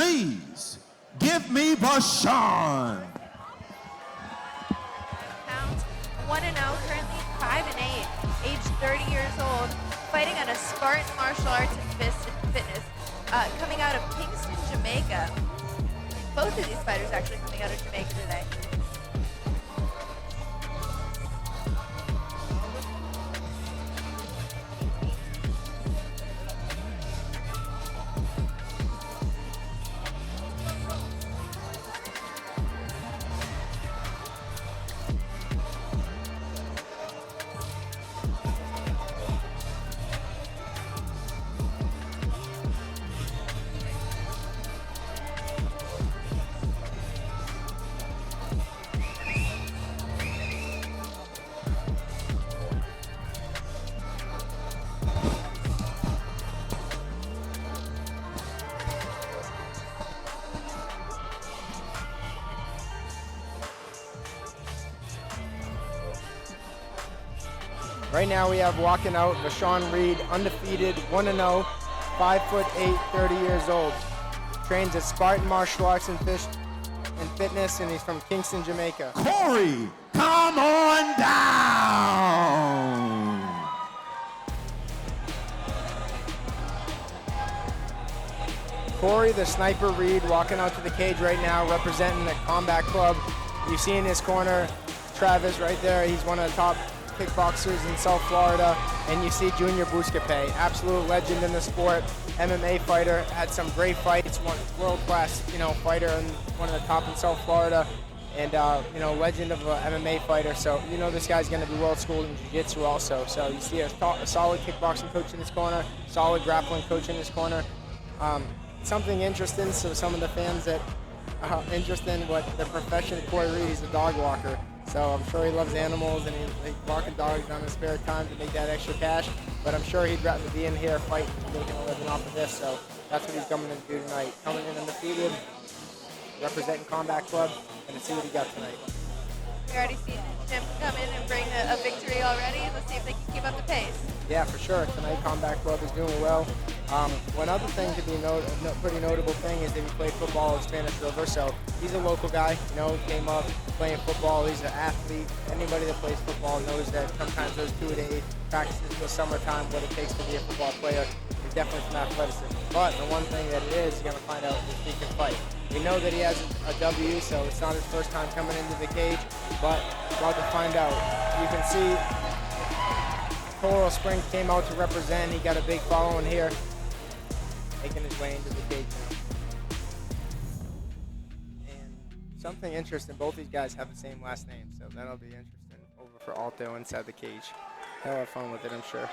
Please give me Voshon. Pounds, 1-0, currently 5-8, age 30 years old, fighting out of Spartan martial arts and fitness, coming out of Kingston, Jamaica. Both of these fighters actually coming out of Jamaica today. Right now we have walking out Voshon Reid, undefeated, 1-0, 5'8", 30 years old. Trains at Spartan martial arts and fitness, and he's from Kingston, Jamaica. Cory, come on down. Cory, the Sniper Reid, walking out to the cage right now, representing the Combat Club. You see in his corner, Travis right there. He's one of the top kickboxers in South Florida, and you see Junior Buscape, absolute legend in the sport, MMA fighter, had some great fights, one world-class, fighter and one of the top in South Florida, and legend of an MMA fighter. So this guy's going to be world schooled in jiu-jitsu also. So you see a solid kickboxing coach in his corner, solid grappling coach in his corner. Something interesting, so some of the fans that are interested in what the profession of Cory Reid, he's a dog walker. So I'm sure he loves animals and he's walking dogs on his spare time to make that extra cash. But I'm sure he'd rather be in here fighting and making a living off of this. So that's what he's coming in to do tonight. Coming in undefeated, representing Combat Club, and see what he got tonight. We already seen Jim come in and bring a victory already. Let's see if they can keep up the pace. Yeah, for sure. Tonight Combat Club is doing well. One other thing to be pretty notable thing is that he played football at Spanish River, so he's a local guy. Came up playing football. He's an athlete. Anybody that plays football knows that sometimes those 2-day practices in the summertime, what it takes to be a football player, is definitely some athleticism. But the one thing that it is, you're going to find out is he can fight. We know that he has a W, so it's not his first time coming into the cage, but about to find out. You can see Coral Springs came out to represent. He got a big following here, making his way into the cage now. And something interesting, both these guys have the same last name, so that'll be interesting over for Alto inside the cage. He'll have fun with it, I'm sure.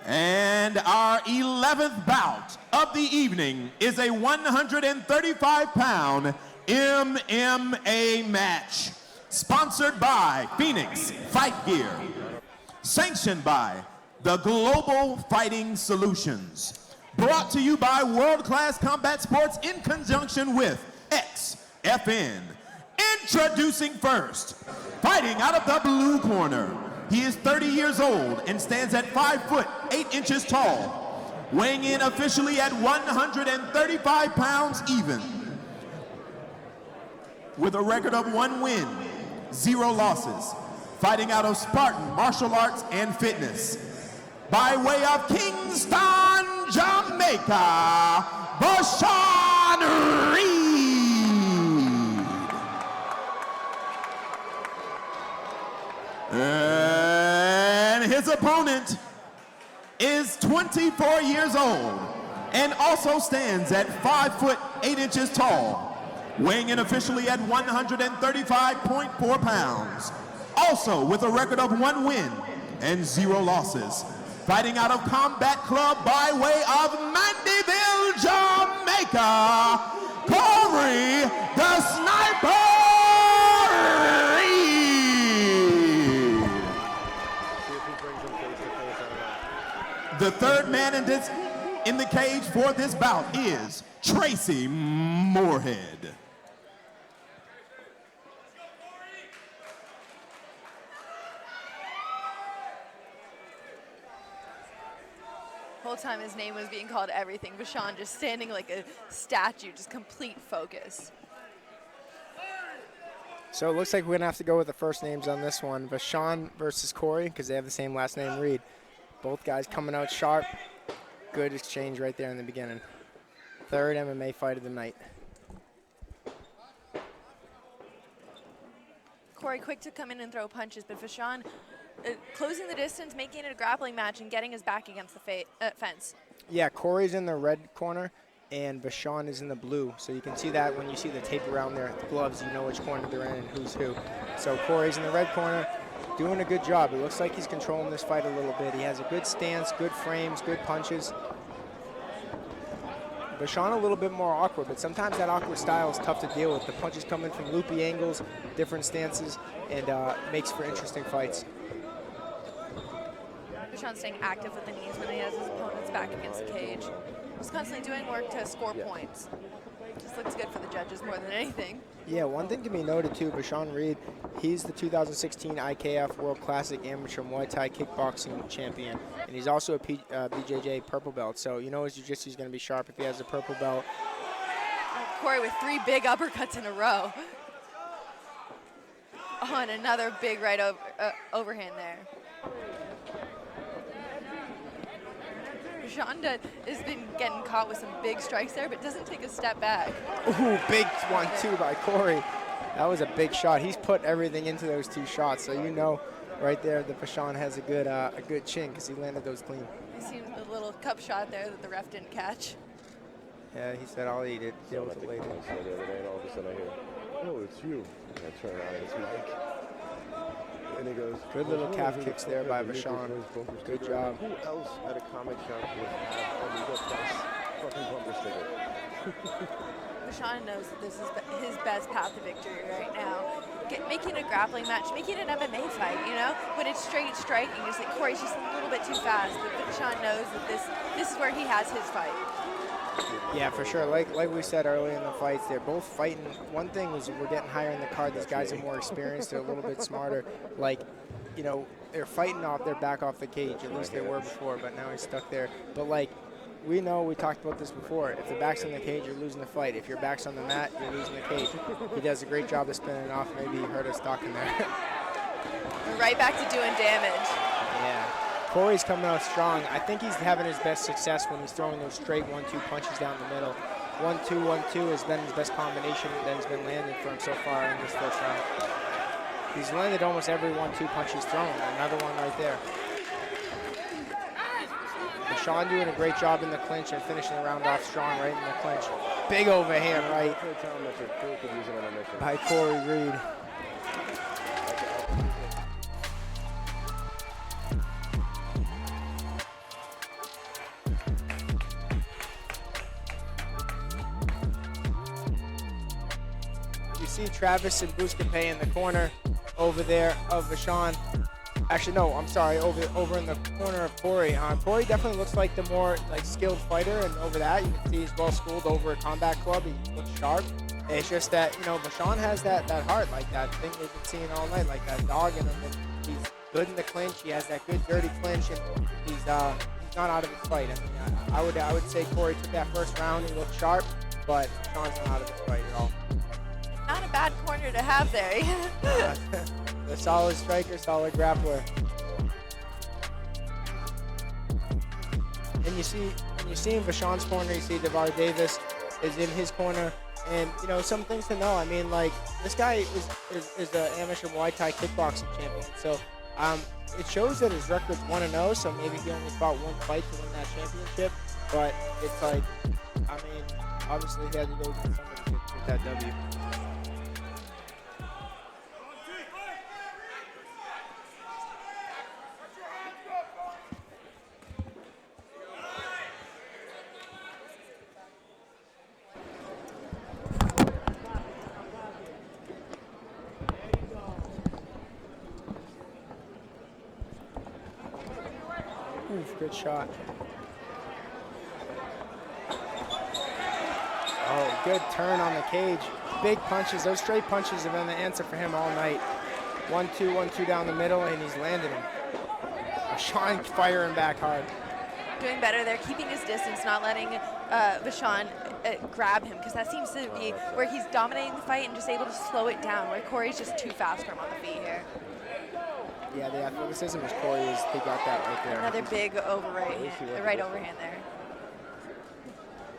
And our 11th bout of the evening is a 135-pound MMA match. Sponsored by Phoenix Fight Gear. Sanctioned by the Global Fighting Solutions. Brought to you by World Class Combat Sports in conjunction with XFN. Introducing first, fighting out of the blue corner. He is 30 years old and stands at 5'8" tall, weighing in officially at 135 pounds even, with a record of 1 win, 0 losses, fighting out of Spartan martial arts and fitness. By way of Kingston, Jamaica, Voshon Reid. And his opponent is 24 years old and also stands at 5'8" tall, weighing in officially at 135.4 pounds. Also with a record of 1 win and 0 losses. Fighting out of Combat Club by way of Mandeville, Jamaica, Cory the Sniper Reid. The third man in the cage for this bout is Tracy Moorhead. whole time his name was being called everything. Voshon just standing like a statue, just complete focus. So it looks like we're going to have to go with the first names on this one. Voshon versus Cory, because they have the same last name, Reid. Both guys coming out sharp. Good exchange right there in the beginning. Third MMA fight of the night. Cory quick to come in and throw punches, but Voshon closing the distance, making it a grappling match, and getting his back against the fence. Yeah, Cory's in the red corner, and Voshon is in the blue. So you can see that when you see the tape around their gloves, you know which corner they're in and who's who. So Cory's in the red corner, doing a good job. It looks like he's controlling this fight a little bit. He has a good stance, good frames, good punches. Voshon a little bit more awkward, but sometimes that awkward style is tough to deal with. The punches come in from loopy angles, different stances, and makes for interesting fights. Voshon staying active with the knees when he has his opponent's back against the cage. Just constantly doing work to score points. Just looks good for the judges more than anything. Yeah, one thing to be noted too, Voshon Reid, he's the 2016 IKF World Classic Amateur Muay Thai Kickboxing Champion. And he's also a BJJ purple belt. So you know his jiu-jitsu is going to be sharp if he has a purple belt. Cory with 3 big uppercuts in a row. Oh, and another big right overhand there. Voshon has been getting caught with some big strikes there, but doesn't take a step back. Ooh, big 1-2 by Cory. That was a big shot. He's put everything into those 2 shots, so you know right there that Voshon has a good chin because he landed those clean. You seen a little cup shot there that the ref didn't catch. Yeah, he said, I'll eat it. Deal with it later. The other day, and all of a sudden I hear, oh, it's you. And I turn around and it's Mike. And he goes, good little calf kicks there by Voshon. Good job. Who else at a comic shop would have a fucking bumper sticker? Voshon knows that this is his best path to victory right now. Making a grappling match, making an MMA fight, you know? When it's straight striking, you're just like, Cory's just a little bit too fast. But Voshon knows that this is where he has his fight. Yeah, for sure. Like we said earlier in the fights, they're both fighting. One thing was we're getting higher in the card. These guys are more experienced. They're a little bit smarter. Like, you know, they're fighting off their back off the cage. At least they were before, but now he's stuck there. But, like, we know, we talked about this before. If the back's on the cage, you're losing the fight. If your back's on the mat, you're losing the cage. He does a great job of spinning it off. Maybe he hurt us talking there. We're right back to doing damage. Yeah. Cory's coming out strong. I think he's having his best success when he's throwing those straight 1-2 punches down the middle. 1-2, 1-2 has been his best combination that has been landed for him so far in this first round. He's landed almost every 1-2 punch he's thrown. Another one right there. Voshon doing a great job in the clinch and finishing the round off strong right in the clinch. Big overhand right by Cory Reid. You see Travis and Buscape in the corner over there of Voshon. Actually, no, I'm sorry, over in the corner of Cory. Cory definitely looks like the more skilled fighter, and over that, you can see he's well schooled over at Combat Club. He looks sharp. It's just that, you know, Voshon has that heart, like that thing we've been seeing all night, like that dog in him. And he's good in the clinch. He has that good dirty clinch, and he's not out of his fight. I mean, I would say Cory took that first round. He looked sharp, but Voshon's not out of his fight at all. Not a bad corner to have there. A solid striker, solid grappler. And you see, when you see in Voshon's corner, you see DeVar Davis is in his corner. And, you know, some things to know. I mean, like, this guy is the amateur Muay Thai kickboxing champion. So it shows that his record's 1-0, so maybe he only fought 1 fight to win that championship. But it's like, I mean, obviously he had to go against somebody to get that W. Good shot. Oh, good turn on the cage. Big punches. Those straight punches have been the answer for him all night. 1-2, 1-2 down the middle, and he's landed him. Voshon firing back hard. doing better there, keeping his distance, not letting Voshon grab him, because that seems to be where he's dominating the fight and just able to slow it down, where Cory's just too fast for him on the feet here. Yeah, the athleticism is Cory's. He got that right there. Another big right overhand there.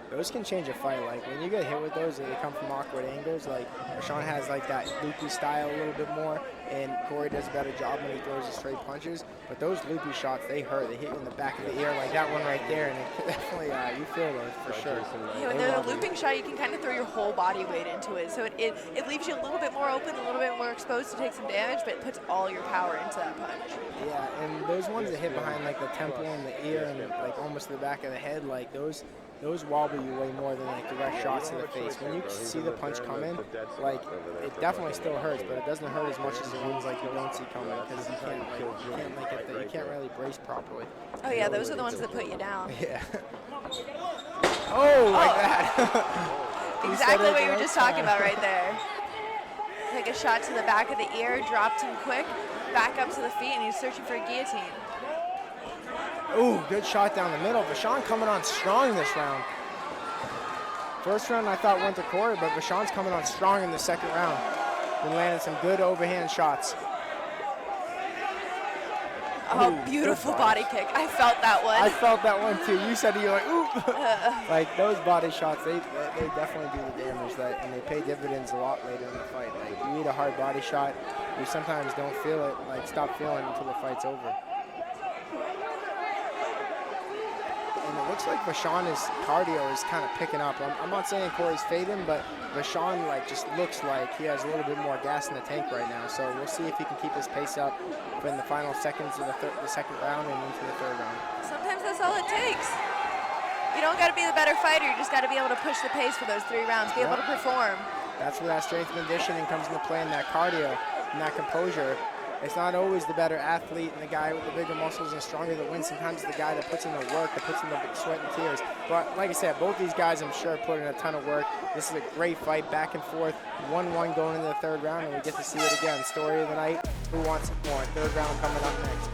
Those can change a fight. Like when you get hit with those, they come from awkward angles. Like Voshon has like that loopy style a little bit more, and Cory does a better job when he throws his straight punches. But those loopy shots, they hurt. They hit you in the back of the ear, like that one right there, and it definitely you feel those for sure. Yeah, when they're a looping shot, you can kind of throw your whole body weight into it, so it leaves you a little bit more open, a little bit more exposed to take some damage, but it puts all your power into that punch. Yeah, and those ones that hit behind like the temple and the ear and like almost the back of the head, like those wobble you way more than like direct shots to the face. When you see the punch coming, like it definitely still hurts, but it doesn't hurt as much as the ones like you don't see coming, because you can't really brace properly. Oh yeah, those are the ones that put you down. Yeah. Oh, like that. Exactly what you were just talking about right there. Take a shot to the back of the ear, dropped him quick, back up to the feet, and he's searching for a guillotine. Ooh, good shot down the middle. Voshon coming on strong this round. First round I thought went to Cory, but Voshon's coming on strong in the second round. Been landing some good overhand shots. Oh, ooh, beautiful body kick. I felt that one. I felt that one too. You said you're like, ooh. Like those body shots, they definitely do the damage, and they pay dividends a lot later in the fight. Like you need a hard body shot, you sometimes don't feel it, like stop feeling it until the fight's over. And it looks like Voshon's cardio is kind of picking up. I'm not saying Cory's fading, but Voshon just looks like he has a little bit more gas in the tank right now. So we'll see if he can keep his pace up in the final seconds of the second round and into the third round. Sometimes that's all it takes. You don't got to be the better fighter. You just got to be able to push the pace for those 3 rounds, be able to perform. That's where that strength and conditioning comes into play, and that cardio and that composure. It's not always the better athlete and the guy with the bigger muscles and stronger that wins. Sometimes it's the guy that puts in the work, that puts in the sweat and tears. But like I said, both these guys, I'm sure, put in a ton of work. This is a great fight, back and forth, 1-1 going into the third round, and we get to see it again. Story of the night, who wants it more? Third round coming up next.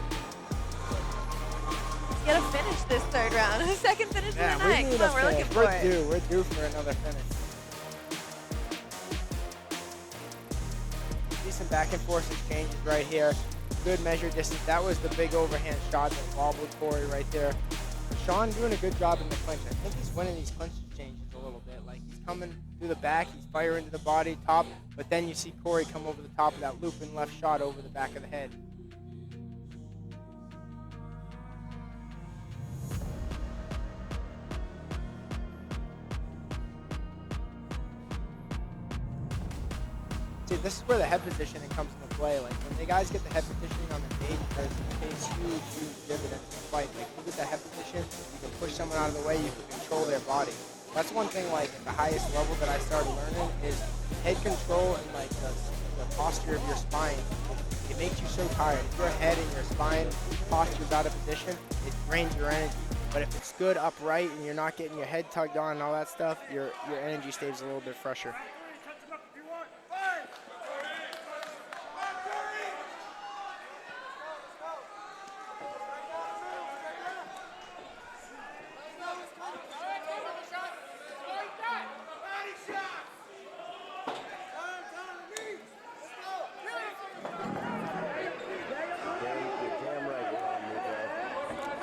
You gotta finish this third round. Second finish of the night. Come on, we're looking for it. We're due for another finish. Some back and forth exchanges right here. Good measure distance. That was the big overhand shot that wobbled Cory right there. Voshon doing a good job in the clinch. I think he's winning these clinch exchanges a little bit. Like he's coming through the back, he's firing to the body, top, but then you see Cory come over the top of that looping left shot over the back of the head. See, this is where the head positioning comes into play. Like when the guys get the head positioning on the cage, it pays huge dividends in the fight. Like you get the head position, you can push someone out of the way, you can control their body. That's one thing, like at the highest level that I started learning is head control and like the posture of your spine. It makes you so tired. If your head and your spine posture is out of position, it drains your energy. But if it's good upright and you're not getting your head tugged on and all that stuff, your energy stays a little bit fresher.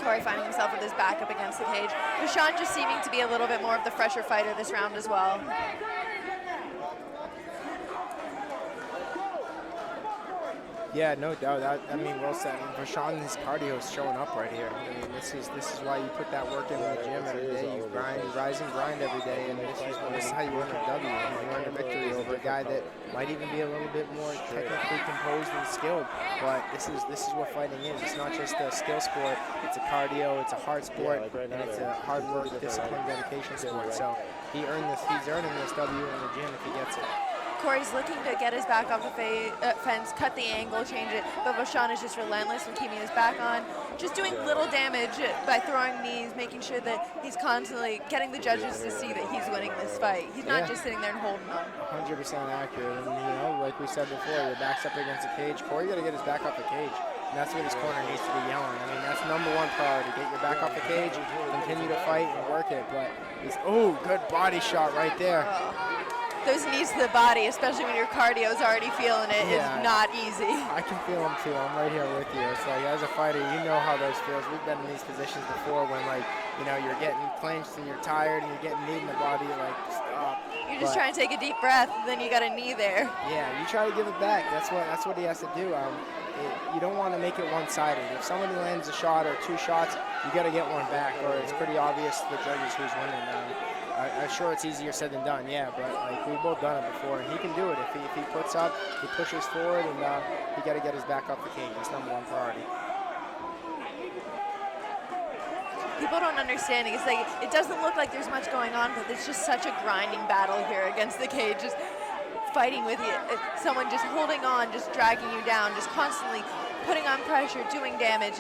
Cory finding himself with his back up against the cage. Voshon just seeming to be a little bit more of the fresher fighter this round as well. Yeah, no doubt. I mean, well said. Voshon's cardio is showing up right here. I mean, this is why you put that work in the gym every day. You grind, you rise and grind every day, and this is how you earn a W. You earn a victory over a guy that might even be a little bit more technically composed and skilled. But this is what fighting is. It's not just a skill sport. It's a cardio. It's a hard sport, and it's a hard work, discipline, dedication sport. So he's earning this W in the gym if he gets it. Cory's looking to get his back off the fence, cut the angle, change it, but Voshon is just relentless in keeping his back on, just doing little damage by throwing knees, making sure that he's constantly getting the judges to see that he's winning this fight. He's not just sitting there and holding on. 100% accurate, and like we said before, your back's up against the cage. Cory got to get his back off the cage. And that's what his corner needs to be yelling. I mean, that's #1 priority. Get your back off the cage, continue to fight and work it. But he's, oh, good body shot right there. Those knees to the body, especially when your cardio is already feeling it, is not easy. I can feel them too. I'm right here with you. It's like, as a fighter, you know how those feels. We've been in these positions before when, like, you know, you're getting clinched and you're tired and you're getting kneed in the body. You're like, stop. You're just trying to take a deep breath, then you got a knee there. Yeah, you try to give it back. That's what he has to do. You don't want to make it one-sided. If somebody lands a shot or 2 shots, you got to get one back, or it's pretty obvious to the judges who's winning. I'm sure it's easier said than done, yeah, but like we've both done it before, and he can do it. If he puts up, he pushes forward, and he got to get his back off the cage. That's #1 priority. People don't understand it. It's like, it doesn't look like there's much going on, but it's just such a grinding battle here against the cage. Just fighting with you, someone just holding on, just dragging you down, just constantly putting on pressure, doing damage.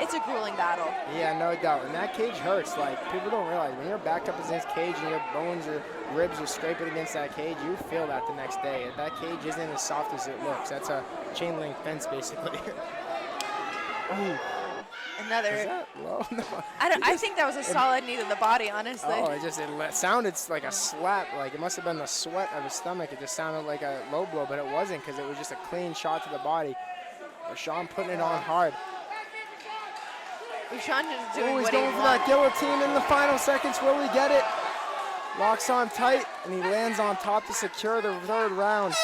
It's a grueling battle. Yeah, no doubt. And that cage hurts. Like, people don't realize when you're backed up against cage and your bones or ribs are scraping against that cage, you feel that the next day. That cage isn't as soft as it looks. That's a chain link fence, basically. Oh. Another. Is that low? No. I think that was a solid knee to the body, honestly. Oh, it sounded like a slap. Like, it must have been the sweat of his stomach. It just sounded like a low blow, but it wasn't, because it was just a clean shot to the body. Voshon putting it on hard. Voshon is doing he's what going he for wants. that guillotine in the final seconds. Will he get it? Locks on tight, and he lands on top to secure the 3rd round.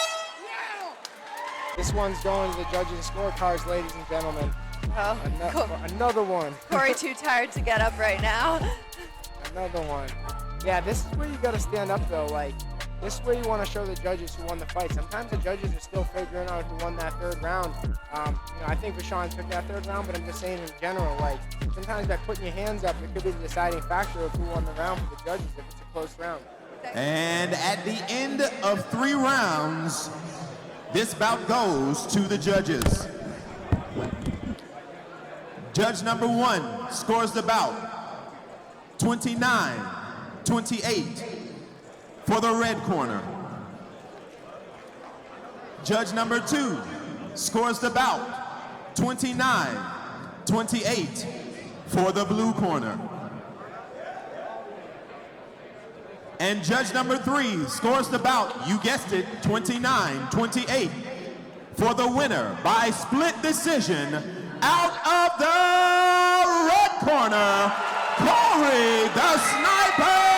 This one's going to the judges' scorecards, ladies and gentlemen. Oh, another one. Cory too tired to get up right now. Another one. Yeah, this is where you got to stand up, though. Like, this is where you want to show the judges who won the fight. Sometimes the judges are still figuring out who won that 3rd round. I think Voshon took that 3rd round, but I'm just saying in general, like, sometimes by putting your hands up, it could be the deciding factor of who won the round for the judges if it's a close round. And at the end of 3 rounds, this bout goes to the judges. Judge #1 scores the bout 29-28 for the red corner. Judge #2 scores the bout 29-28 for the blue corner. And judge #3 scores the bout, you guessed it, 29-28 for the winner by split decision. Out of the red corner, Cory the Sniper